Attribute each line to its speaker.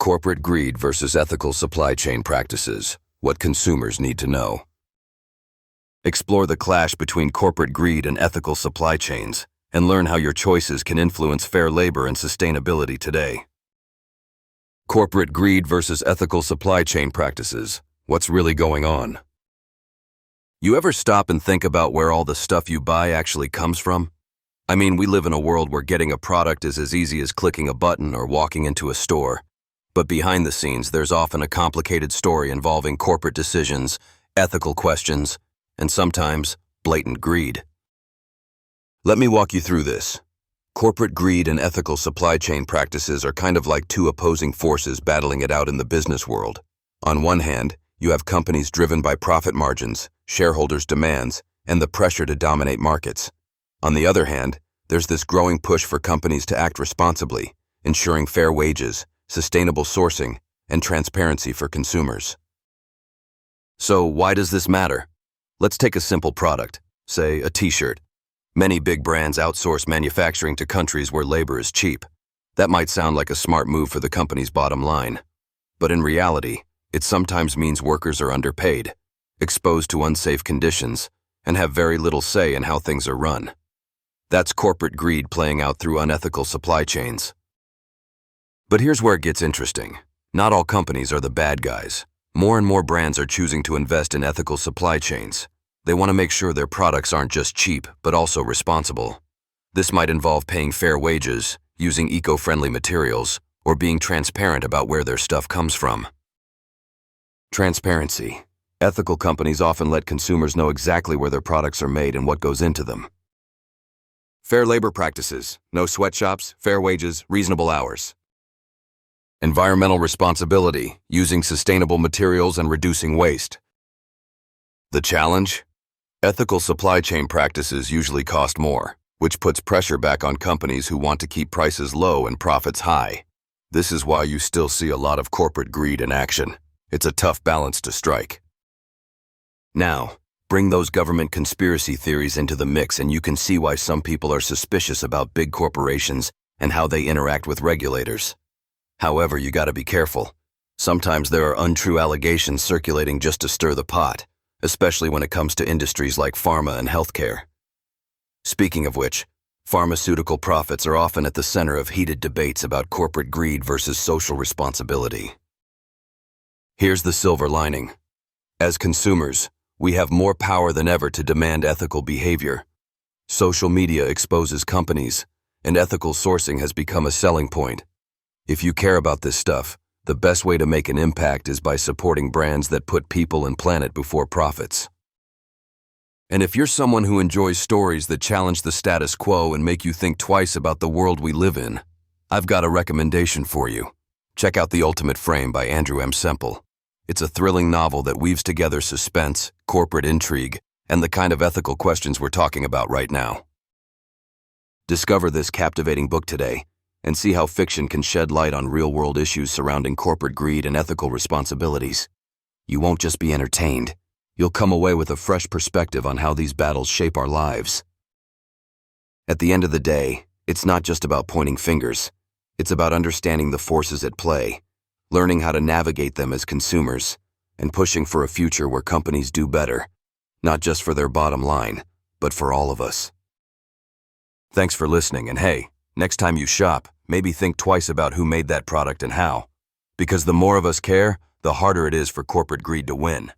Speaker 1: Corporate greed versus ethical supply chain practices, what consumers need to know. Explore the clash between corporate greed and ethical supply chains, and learn how your choices can influence fair labor and sustainability today. Corporate greed versus ethical supply chain practices, what's really going on? You ever stop and think about where all the stuff you buy actually comes from? I mean, we live in a world where getting a product is as easy as clicking a button or walking into a store. But behind the scenes, there's often a complicated story involving corporate decisions, ethical questions, and sometimes blatant greed. Let me walk you through this. Corporate greed and ethical supply chain practices are kind of like two opposing forces battling it out in the business world. On one hand, you have companies driven by profit margins, shareholders' demands, and the pressure to dominate markets. On the other hand, there's this growing push for companies to act responsibly, ensuring fair wages, sustainable sourcing, and transparency for consumers. So why does this matter? Let's take a simple product, say a t-shirt. Many big brands outsource manufacturing to countries where labor is cheap. That might sound like a smart move for the company's bottom line. But in reality, it sometimes means workers are underpaid, exposed to unsafe conditions, and have very little say in how things are run. That's corporate greed playing out through unethical supply chains. But here's where it gets interesting. Not all companies are the bad guys. More and more brands are choosing to invest in ethical supply chains. They want to make sure their products aren't just cheap, but also responsible. This might involve paying fair wages, using eco-friendly materials, or being transparent about where their stuff comes from. Transparency. Ethical companies often let consumers know exactly where their products are made and what goes into them. Fair labor practices. No sweatshops, fair wages, reasonable hours. Environmental responsibility, using sustainable materials and reducing waste. The challenge? Ethical supply chain practices usually cost more, which puts pressure back on companies who want to keep prices low and profits high. This is why you still see a lot of corporate greed in action. It's a tough balance to strike. Now, bring those government conspiracy theories into the mix and you can see why some people are suspicious about big corporations and how they interact with regulators. However, you gotta be careful. Sometimes there are untrue allegations circulating just to stir the pot, especially when it comes to industries like pharma and healthcare. Speaking of which, pharmaceutical profits are often at the center of heated debates about corporate greed versus social responsibility. Here's the silver lining. As consumers, we have more power than ever to demand ethical behavior. Social media exposes companies, and ethical sourcing has become a selling point. If you care about this stuff, the best way to make an impact is by supporting brands that put people and planet before profits. And if you're someone who enjoys stories that challenge the status quo and make you think twice about the world we live in, I've got a recommendation for you. Check out The Ultimate Frame by Andrew M. Semple. It's a thrilling novel that weaves together suspense, corporate intrigue, and the kind of ethical questions we're talking about right now. Discover this captivating book today, and see how fiction can shed light on real-world issues surrounding corporate greed and ethical responsibilities. You won't just be entertained. You'll come away with a fresh perspective on how these battles shape our lives. At the end of the day, it's not just about pointing fingers. It's about understanding the forces at play, learning how to navigate them as consumers, and pushing for a future where companies do better, not just for their bottom line, but for all of us. Thanks for listening, and hey, next time you shop, maybe think twice about who made that product and how. Because the more of us care, the harder it is for corporate greed to win.